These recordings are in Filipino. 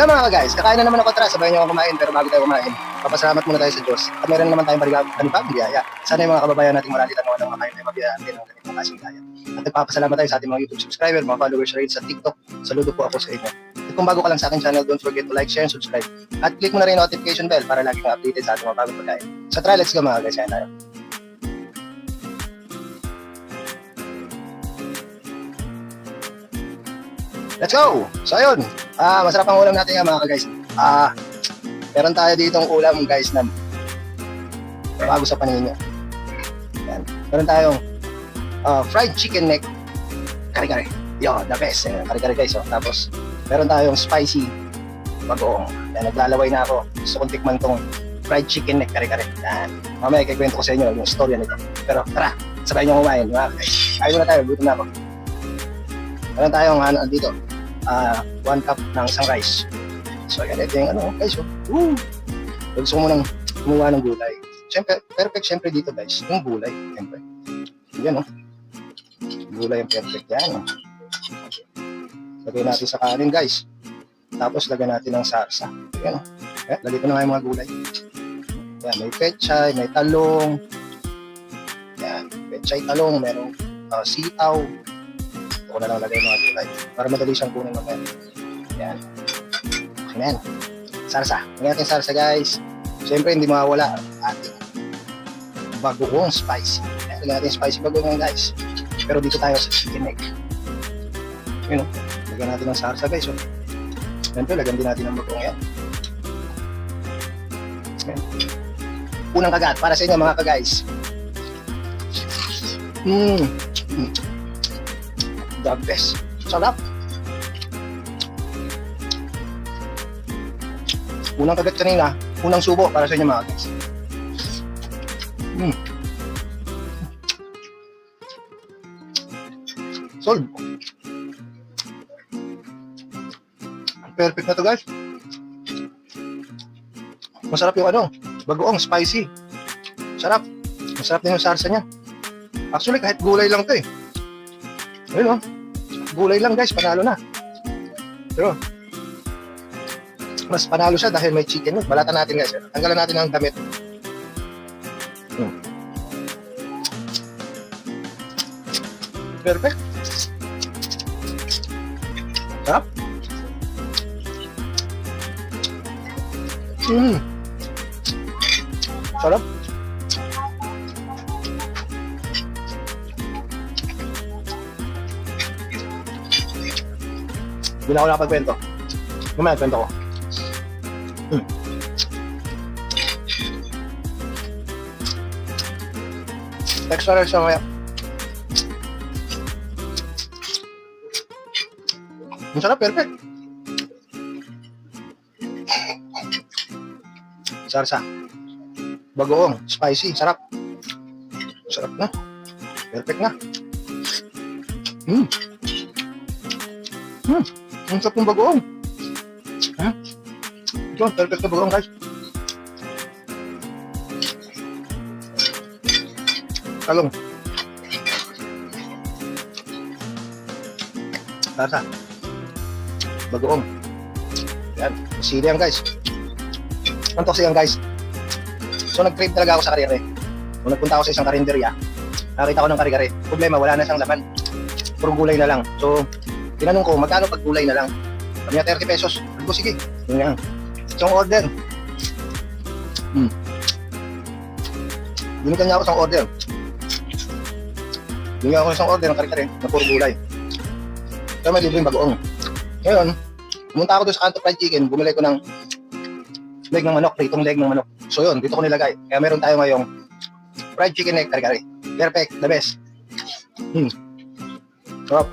Alam mga guys, kakain na naman ako tara, sabayan niyo ako kumain, pero bago tayo kumain, papasalamat muna tayo sa Diyos. At meron naman tayong bigaya. Sana yung mga kababayan nating marami tanong ng makain tayo mabiyaan din ng ganitong kasing gaya. At nagpapasalamat tayo sa ating mga YouTube subscriber, mga followers rate sa TikTok. Saludo po ako sa inyo. At kung bago ka lang sa aking channel, don't forget to like, share, and subscribe. At click mo na rin yung notification bell para lagi kang updated sa ating mga bagong pagkain. So tara, let's go mga guys, yan tayo. Let's go! So ayun, masarap ang ulam natin yan mga guys. Meron tayo ditong ulam guys na bago sa paningin nyo. Yan. Meron tayong fried chicken neck kare-kare. Yo, the best. Kare-kare guys. Oh. Tapos meron tayong spicy bagoong. Yan, naglalaway na ako. Gusto kong tikman tong fried chicken neck kare-kare. Yan. Mamaya kikwento ko sa inyo yung story nito. Pero tara, sabay nyo kumain. Kain muna tayo, gutom na ako. Meron tayong dito. 1 cup ng isang rice. So yan, ito yung guys. Woo! Gusto ko munang kumuha ng gulay. Siyempre, perfect siyempre dito guys. Yung gulay, siyempre. Yan gulay yung perfect yan. Lagay natin sa kanin guys. Tapos lagyan natin ng sarsa. Yan lagay ko na nga yung mga gulay. Yan, may pechay, may talong. Yan, pechay, talong, merong sitaw. Ito ko na lang lagay mga gulay. Para madali siyang kunin mamaya. Yan. Ayan. Sarsa. Ngayon natin sarsa guys. Siyempre hindi mawawala ang ating bagoong spicy. Lagyan natin spicy bagoong guys. Pero dito tayo sa chicken neck. Yun lagyan natin ng sarsa guys. Siyempre lagyan din natin ng bagoong yan. Unang kagat para sa inyo mga ka-guys. The best. Sarap. Unang kagat kanina, unang subo para sa inyo mga guys. Solve. Perfect na to guys. Masarap yung bagoong spicy. Sarap. Masarap din yung sarsa niya. Actually kahit gulay lang to eh. Ayun gulay lang guys, panalo na. Pero mas panalo siya dahil may chicken. Balatan natin guys. Tanggalan natin ang damit. Perfect. Sarap. Sarap. Hindi na ako nakapagkwento. Mamaya kwento ko. Extra rice siya kaya. Ang sarap, perfect. Sarsa. Bagoong, spicy, sarap. Sarap na. Perfect na. Ang sarap ng bagoong. Ito, perfect na bagoong guys. Talong. Sarsa. Bagoong. Yan, sili yan guys. Antok siya guys. So nag-crave talaga ako sa karere. Nung nagpunta ako sa isang karinderya, nakita ko ng kare-kare. Problema, wala na siyang laman. Puro gulay na lang. So, tinanong ko, magkano pag gulay na lang? Sabi niya, 30 pesos. Sabi ko, sige. Yun nga. Isang order. Binigyan niya ako isang order. Binigyan ako isang order ng kare-kare na puro gulay. Kaya may libreng bagoong. Ngayon, pumunta ako doon sa Kanto Fried Chicken, bumili ko ng leg ng manok, pritong leg ng manok. So yun, dito ko nilagay. Kaya meron tayo ngayong fried chicken neck kare-kare. Perfect, the best. Sarap.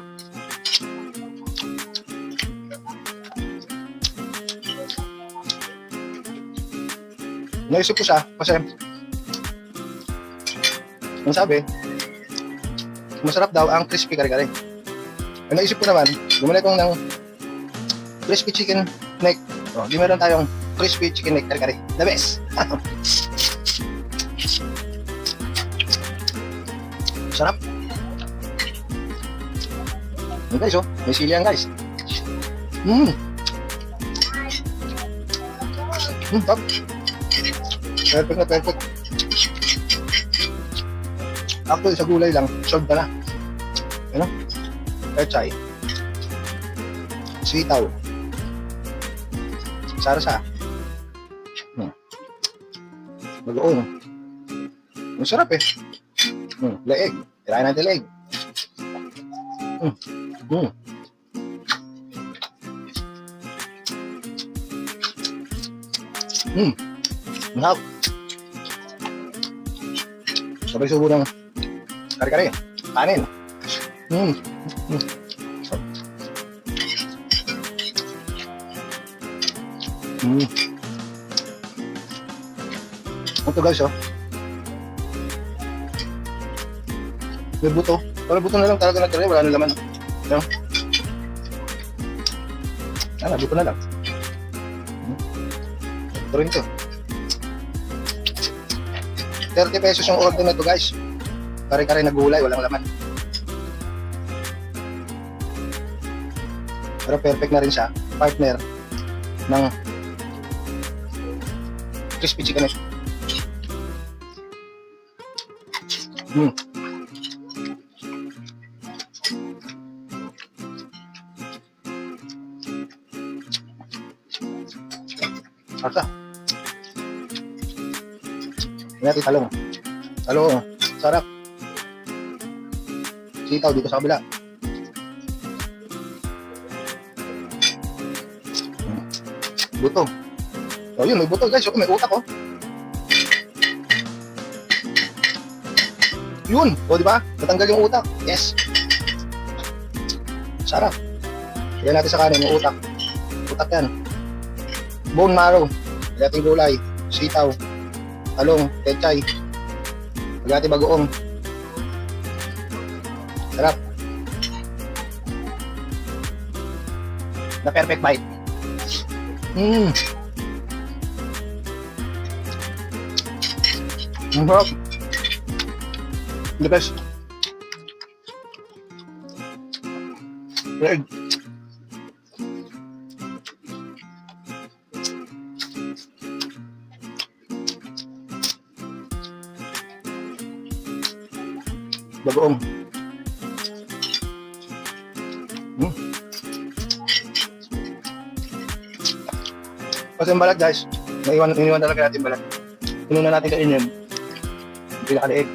Naisip ko siya kasi ang sabi, masarap daw ang crispy kare-kare. Naisip ko naman, bumili ko ng crispy chicken neck. Di meron tayong crispy chicken neck kare-kare. The best. Sarap. Guys, may sili yan guys. Top. Perfect na perfect. Actually, sa gulay lang, solved na na. Ano? Pechay. Sitaw. Sarsa. Bagoong. Ang sarap eh. Leeg. Tirayan natin leeg. Mahal. Sabay subo ng kare-kare. Kanin. Ito guys, oh. May buto. Wala buto na lang talaga na wala na laman. No? Buto na lang. Ito rin ito. 30 pesos yung order na ito guys. Kare-kare na gulay, walang laman. Pero perfect na rin siya. Partner ng crispy chicken. Sarsa. Hindi natin talong. Talong. Sarap. Sitaw dito sa kabila. Buto. Oh, yun, may buto guys. Okay, may utak oh. Yun. O, di ba? Natanggal yung utak. Yes. Sarap. Yan natin sa kanin, yung utak. Utak yan. Bone marrow. Pagkati gulay. Sitaw. Talong. Pechay. Pagkati bagoong. Sarap. Na perfect bite. Ang sarap. The best. Leg. Bagoong. Kasi yung balat guys, iniwan talaga natin balat. Inuna natin kainin. Pinakaliig.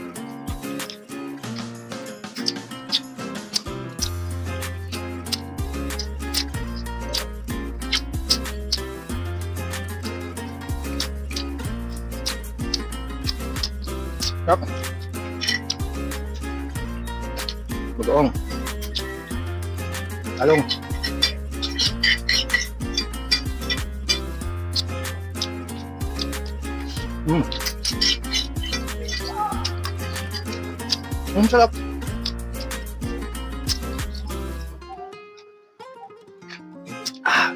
Sarap. Bagoong. Talong. Ang sarap.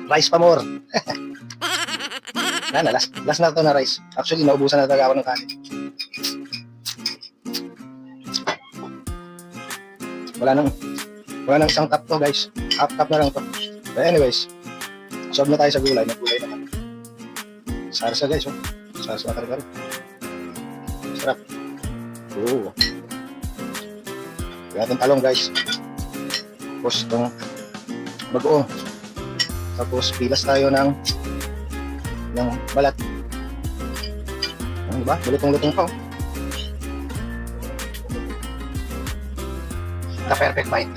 Rice pa more. Last na ito na rice. Actually, naubusan na talaga ako ng kanin. Wala nang isang cup to guys. Half cup na lang to. But anyways, solve na tayo sa gulay. Nagulay naman. Sarsa guys, oh. Sarsa na talaga. Sarap. Oo. Kaya natin talong guys. Tapos itong bagoong. Tapos pilas tayo ng balat. Ano ba? Lutong-lutong pa, oh. The perfect bite.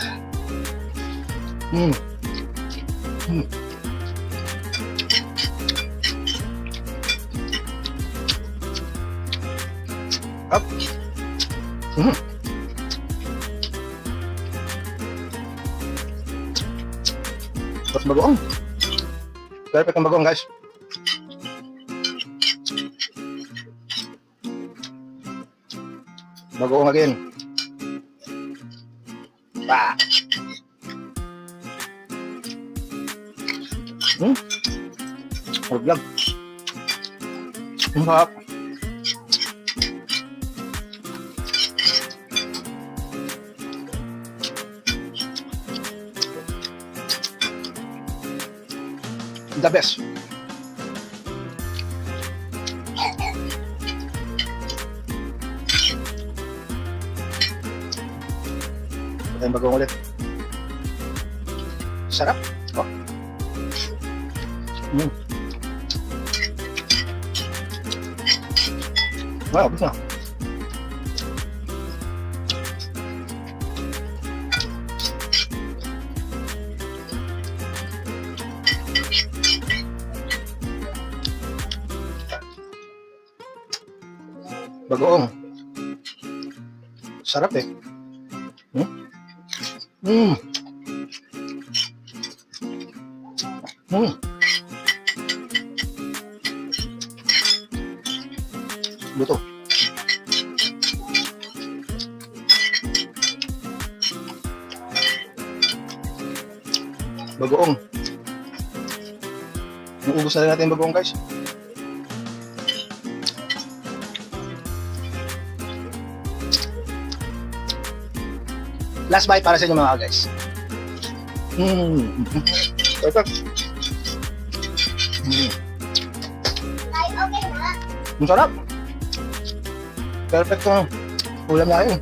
Up. Tapos bagoong. Perfect ang bagoong guys. Bagoong again. Bah. Vlog. Ang sarap. The best. Tayong bagong ulit. Sarap. Oh. Wow, abot na. Bagoong. Sarap eh. Buto. Bagoong. Ubus na rin natin yung bagoong, guys. Last bite para sa inyo mga guys. Perfect. Ay, okay na. Ang sarap. Perfect yung ulam natin.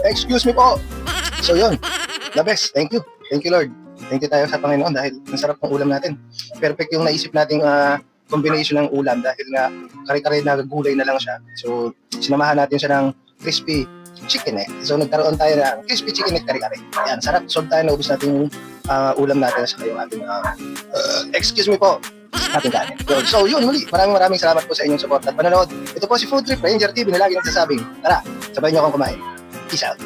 Excuse me po. So yun. The best. Thank you. Thank you Lord. Thank you tayo sa Panginoon dahil ang sarap ng ulam natin. Perfect yung naisip nating combination ng ulam dahil nga kare-kare na gulay na lang siya. So sinamahan natin siya ng crispy chicken neck. So nagkaroon tayo ng crispy chicken neck kare-kare. Yan, sarap. Solve tayo, naubos natin yung ulam natin sa yung ating excuse me po. Ating kanin. So yun muli. Maraming salamat po sa inyong support at panonood. Ito po si Food Trip Ranger TV na lagi nagsasabing, tara, sabay niyo akong kumain. Peace out.